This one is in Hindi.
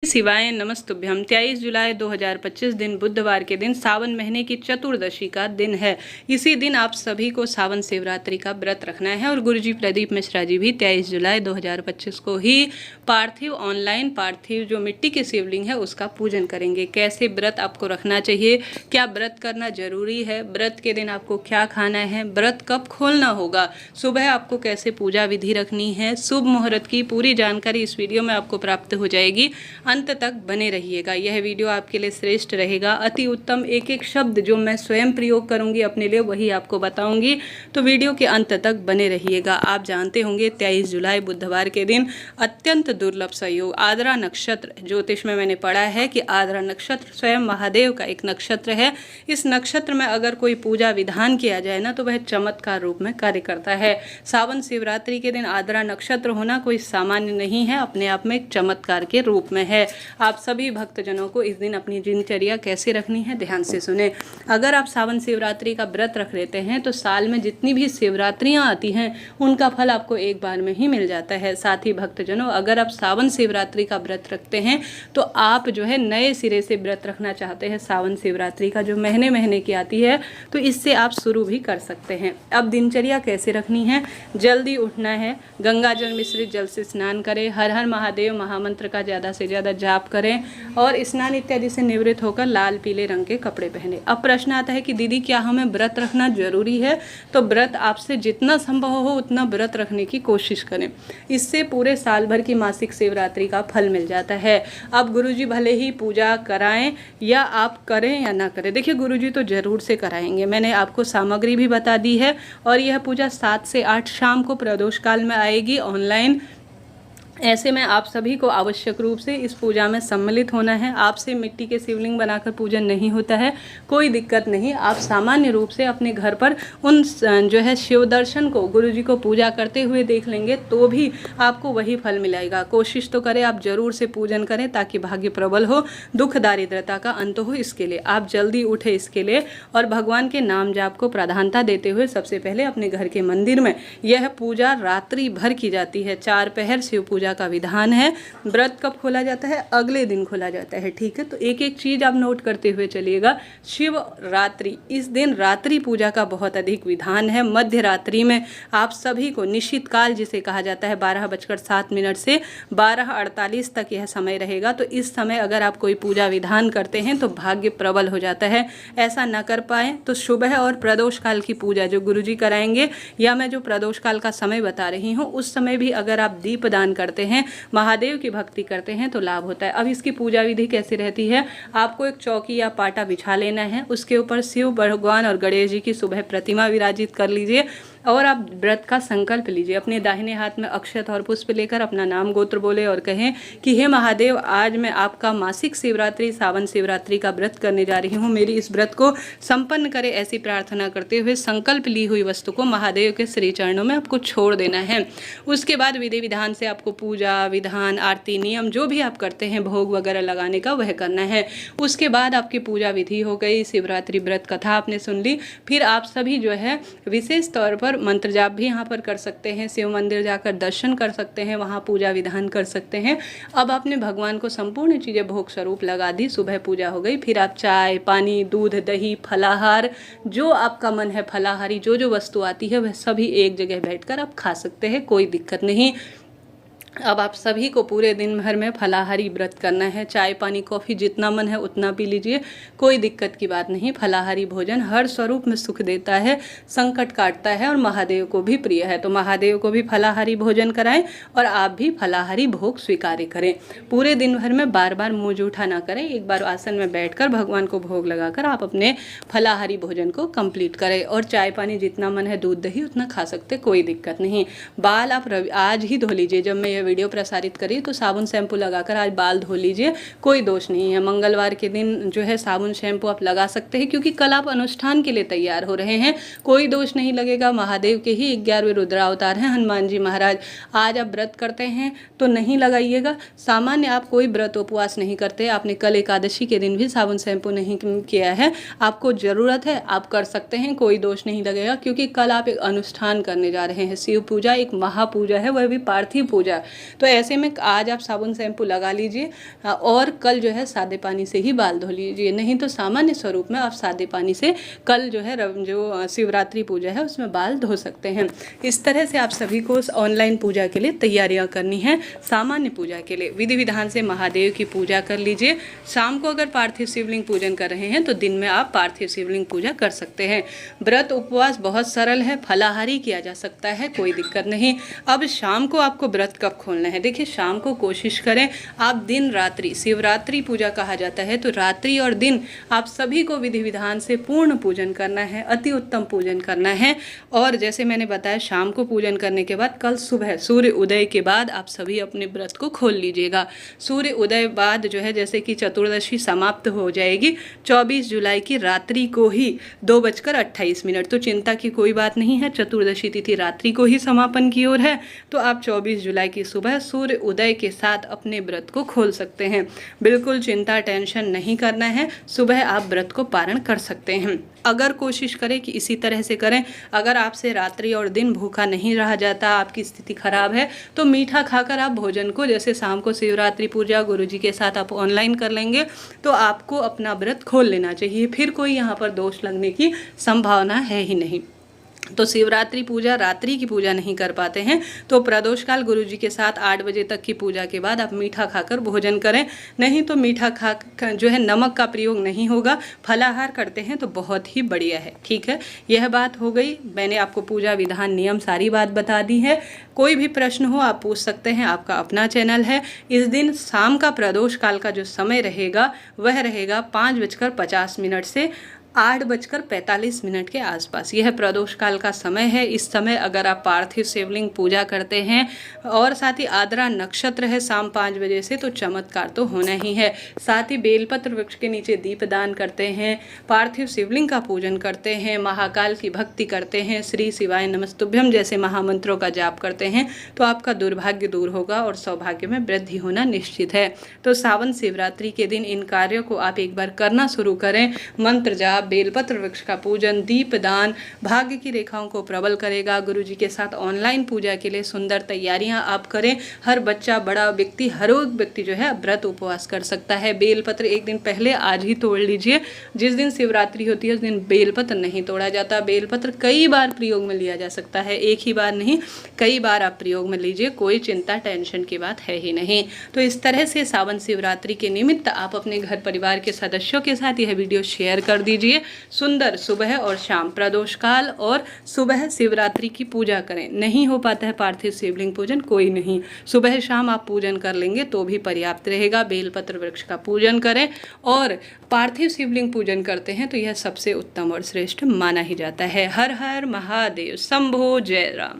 शिवाय नमस्तुभ्यम। 23 जुलाई 2025 दिन बुधवार के दिन सावन महीने की चतुर्दशी का दिन है। इसी दिन आप सभी को सावन शिवरात्रि का व्रत रखना है और गुरुजी प्रदीप मिश्रा जी भी 23 जुलाई 2025 को ही ऑनलाइन पार्थिव जो मिट्टी के शिवलिंग है उसका पूजन करेंगे। कैसे व्रत आपको रखना चाहिए, क्या व्रत करना जरूरी है, व्रत के दिन आपको क्या खाना है, व्रत कब खोलना होगा, सुबह आपको कैसे पूजा विधि रखनी है, शुभ मुहूर्त की पूरी जानकारी इस वीडियो में आपको प्राप्त हो जाएगी। अंत तक बने रहिएगा। यह वीडियो आपके लिए श्रेष्ठ रहेगा। अति उत्तम एक एक शब्द जो मैं स्वयं प्रयोग करूंगी अपने लिए वही आपको बताऊंगी, तो वीडियो के अंत तक बने रहिएगा। आप जानते होंगे 23 जुलाई बुधवार के दिन अत्यंत दुर्लभ संयोग आद्रा नक्षत्र, ज्योतिष में मैंने पढ़ा है कि आद्रा नक्षत्र स्वयं महादेव का एक नक्षत्र है। इस नक्षत्र में अगर कोई पूजा विधान किया जाए ना तो वह चमत्कार रूप में कार्य करता है। सावन शिवरात्रि के दिन आद्रा नक्षत्र होना कोई सामान्य नहीं है, अपने आप में एक चमत्कार के रूप में है। आप सभी भक्तजनों को इस दिन अपनी दिनचर्या कैसे रखनी है ध्यान से सुने। अगर आप सावन शिवरात्रि का व्रत रख लेते हैं तो साल में जितनी भी शिवरात्रियां आती हैं उनका फल आपको एक बार में ही मिल जाता है। साथ ही भक्तजनों, अगर आप सावन शिवरात्रि का व्रत रखते हैं तो आप जो है नए सिरे से व्रत रखना चाहते हैं, सावन शिवरात्रि का जो महीने महीने की आती है, तो इससे आप शुरू भी कर सकते हैं। अब दिनचर्या कैसे रखनी है, जल्दी उठना है, गंगा जल मिश्रित जल से स्नान करें, हर हर महादेव महामंत्र का ज़्यादा से ज़्यादा जाप करें और स्नान इत्यादि से निवृत्त होकर लाल पीले रंग के कपड़े पहने। अब प्रश्न आता है कि दीदी क्या हमें व्रत रखना जरूरी है? तो व्रत आपसे जितना संभव हो उतना व्रत रखने की कोशिश करें, इससे पूरे साल भर की मासिक शिवरात्रि का फल मिल जाता है। अब गुरुजी भले ही पूजा कराएं या आप करें या ना करें, देखिए गुरुजी तो जरूर से कराएंगे। मैंने आपको सामग्री भी बता दी है और यह पूजा 7 से 8 शाम को प्रदोष काल में आएगी ऑनलाइन। ऐसे में आप सभी को आवश्यक रूप से इस पूजा में सम्मिलित होना है। आपसे मिट्टी के शिवलिंग बनाकर पूजन नहीं होता है, कोई दिक्कत नहीं। आप सामान्य रूप से अपने घर पर उन जो है शिव दर्शन को, गुरुजी को पूजा करते हुए देख लेंगे तो भी आपको वही फल मिलेगा। कोशिश तो करें, आप जरूर से पूजन करें ताकि भाग्य प्रबल हो, दुख दारिद्रता का अंत हो। इसके लिए आप जल्दी उठे इसके लिए और भगवान के नाम जाप को प्राधान्यता देते हुए सबसे पहले अपने घर के मंदिर में यह पूजा रात्रि भर की जाती है। 4 पहर शिव पूजा का विधान है। व्रत कब खोला जाता है? अगले दिन खोला जाता है, ठीक है। तो एक एक चीज आप नोट करते हुए चलिएगा। शिव रात्रि, इस दिन रात्रि पूजा का बहुत अधिक विधान है। मध्य रात्रि में आप सभी को निश्चित काल जिसे कहा जाता है 12:07 से 12:48 तक यह समय रहेगा। तो इस समय अगर आप कोई पूजा विधान करते हैं तो भाग्य प्रबल हो जाता है। ऐसा न कर पाए तो सुबह और प्रदोष काल की पूजा जो गुरुजी कराएंगे या मैं जो प्रदोष काल का समय बता रही हूँ उस समय भी अगर आप दीप दान करते हैं, महादेव की भक्ति करते हैं तो लाभ होता है। अब इसकी पूजा विधि कैसे रहती है? आपको एक चौकी या पाटा बिछा लेना है, उसके ऊपर शिव भगवान और गणेश जी की सुबह प्रतिमा विराजित कर लीजिए और आप व्रत का संकल्प लीजिए। अपने दाहिने हाथ में अक्षत और पुष्प लेकर अपना नाम गोत्र बोले और कहें कि हे महादेव, आज मैं आपका मासिक शिवरात्रि सावन शिवरात्रि का व्रत करने जा रही हूँ, मेरी इस व्रत को संपन्न करे, ऐसी प्रार्थना करते हुए संकल्प ली हुई वस्तु को महादेव के श्री चरणों में आपको छोड़ देना है। उसके बाद विधि विधान से आपको पूजा विधान आरती नियम जो भी आप करते हैं भोग वगैरह लगाने का वह करना है। उसके बाद आपकी पूजा विधि हो गई, शिवरात्रि व्रत कथा आपने सुन ली। फिर आप सभी जो है विशेष तौर पर मंत्र जाप भी यहाँ पर कर सकते हैं, शिव मंदिर जाकर दर्शन कर सकते हैं, वहाँ पूजा विधान कर सकते हैं। अब आपने भगवान को संपूर्ण चीज़ें भोग स्वरूप लगा दी, सुबह पूजा हो गई। फिर आप चाय पानी दूध दही फलाहार जो आपका मन है, फलाहारी जो जो वस्तु आती है वह सभी एक जगह बैठकर आप खा सकते हैं, कोई दिक्कत नहीं। अब आप सभी को पूरे दिन भर में फलाहारी व्रत करना है। चाय पानी कॉफ़ी जितना मन है उतना पी लीजिए, कोई दिक्कत की बात नहीं। फलाहारी भोजन हर स्वरूप में सुख देता है, संकट काटता है और महादेव को भी प्रिय है। तो महादेव को भी फलाहारी भोजन कराएं और आप भी फलाहारी भोग स्वीकार करें। पूरे दिन भर में बार बार मुँह जूठा ना करें, एक बार आसन में बैठकर भगवान को भोग लगाकर आप अपने फलाहारी भोजन को कंप्लीट करें। और चाय पानी जितना मन है दूध दही उतना खा सकते, कोई दिक्कत नहीं। बाल आप आज ही धो लीजिए। जब मैं वीडियो प्रसारित करी तो साबुन शैम्पू लगाकर आज बाल धो लीजिए, कोई दोष नहीं है। मंगलवार के दिन जो है साबुन शैम्पू आप लगा सकते हैं क्योंकि कल आप अनुष्ठान के लिए तैयार हो रहे हैं, कोई दोष नहीं लगेगा। महादेव के ही 11वें रुद्रावतार हैं हनुमान जी महाराज। आज आप व्रत करते हैं तो नहीं लगाइएगा। सामान्य आप कोई व्रत उपवास नहीं करते, आपने कल एकादशी के दिन भी साबुन शैम्पू नहीं किया है, आपको ज़रूरत है आप कर सकते हैं, कोई दोष नहीं लगेगा। क्योंकि कल आप एक अनुष्ठान करने जा रहे हैं, शिव पूजा एक महापूजा है, वह भी पार्थिव पूजा। तो ऐसे में आज आप साबुन शैम्पू लगा लीजिए और कल जो है सादे पानी से ही बाल धो लीजिए, नहीं तो सामान्य स्वरूप में आप सादे पानी से कल जो है जो शिवरात्रि पूजा है उसमें बाल धो सकते हैं। इस तरह से आप सभी को ऑनलाइन पूजा के लिए तैयारियां करनी है। सामान्य पूजा के लिए विधि विधान से महादेव की पूजा कर लीजिए। शाम को अगर पार्थिव शिवलिंग पूजन कर रहे हैं तो दिन में आप पार्थिव शिवलिंग पूजा कर सकते हैं। व्रत उपवास बहुत सरल है, फलाहारी किया जा सकता है, कोई दिक्कत नहीं। अब शाम को आपको व्रत कब खोलना है, देखिए शाम को कोशिश करें आप दिन रात्रि, शिवरात्रि पूजा कहा जाता है तो रात्रि और दिन आप सभी को विधि विधान से पूर्ण पूजन करना है, अति उत्तम पूजन करना है। और जैसे मैंने बताया शाम को पूजन करने के बाद कल सुबह सूर्य उदय के बाद आप सभी अपने व्रत को खोल लीजिएगा। सूर्य उदय बाद जो है जैसे कि चतुर्दशी समाप्त हो जाएगी 24 जुलाई की रात्रि को ही 2:28, तो चिंता की कोई बात नहीं है। चतुर्दशी तिथि रात्रि को ही समापन की ओर है, तो आप 24 जुलाई की सुबह सूर्य उदय के साथ अपने व्रत को खोल सकते हैं। बिल्कुल चिंता टेंशन नहीं करना है, सुबह आप व्रत को पारण कर सकते हैं। अगर कोशिश करें कि इसी तरह से करें, अगर आपसे रात्रि और दिन भूखा नहीं रहा जाता, आपकी स्थिति खराब है, तो मीठा खाकर आप भोजन को, जैसे शाम को शिवरात्रि पूजा गुरुजी के साथ आप ऑनलाइन कर लेंगे तो आपको अपना व्रत खोल लेना चाहिए, फिर कोई यहाँ पर दोष लगने की संभावना है ही नहीं। तो शिवरात्रि पूजा रात्रि की पूजा नहीं कर पाते हैं तो प्रदोष काल गुरुजी के साथ 8 बजे तक की पूजा के बाद आप मीठा खाकर भोजन करें, नहीं तो मीठा खा जो है नमक का प्रयोग नहीं होगा। फलाहार करते हैं तो बहुत ही बढ़िया है। ठीक है, यह बात हो गई, मैंने आपको पूजा विधान नियम सारी बात बता दी है। कोई भी प्रश्न हो आप पूछ सकते हैं, आपका अपना चैनल है। इस दिन शाम का प्रदोष काल का जो समय रहेगा वह रहेगा 5:50 से 8:45 के आसपास, यह प्रदोष काल का समय है। इस समय अगर आप पार्थिव शिवलिंग पूजा करते हैं और साथ ही आद्रा नक्षत्र है शाम 5 बजे से, तो चमत्कार तो होना ही है। साथ ही बेलपत्र वृक्ष के नीचे दीपदान करते हैं, पार्थिव शिवलिंग का पूजन करते हैं, महाकाल की भक्ति करते हैं, श्री शिवाय नमस्तुभ्यम जैसे महामंत्रों का जाप करते हैं, तो आपका दुर्भाग्य दूर होगा और सौभाग्य में वृद्धि होना निश्चित है। तो सावन शिवरात्रि के दिन इन कार्यों को आप एक बार करना शुरू करें। मंत्र जाप, बेलपत्र वृक्ष का पूजन, दीपदान भाग्य की रेखाओं को प्रबल करेगा। गुरुजी के साथ ऑनलाइन पूजा के लिए सुंदर तैयारियां आप करें। हर बच्चा, बड़ा व्यक्ति, हर एक व्यक्ति जो है व्रत उपवास कर सकता है। बेलपत्र एक दिन पहले आज ही तोड़ लीजिए। जिस दिन शिवरात्रि होती है उस दिन बेलपत्र नहीं तोड़ा जाता। बेलपत्र कई बार प्रयोग में लिया जा सकता है, एक ही बार नहीं, कई बार आप प्रयोग में लीजिए, कोई चिंता टेंशन की बात है ही नहीं। तो इस तरह से सावन शिवरात्रि के निमित्त आप अपने घर परिवार के सदस्यों के साथ यह वीडियो शेयर कर दीजिए। सुंदर सुबह और शाम प्रदोष काल और सुबह शिवरात्रि की पूजा करें। नहीं हो पाता है पार्थिव शिवलिंग पूजन, कोई नहीं, सुबह शाम आप पूजन कर लेंगे तो भी पर्याप्त रहेगा। बेलपत्र वृक्ष का पूजन करें और पार्थिव शिवलिंग पूजन करते हैं तो यह सबसे उत्तम और श्रेष्ठ माना ही जाता है। हर हर महादेव, शंभो, जय राम।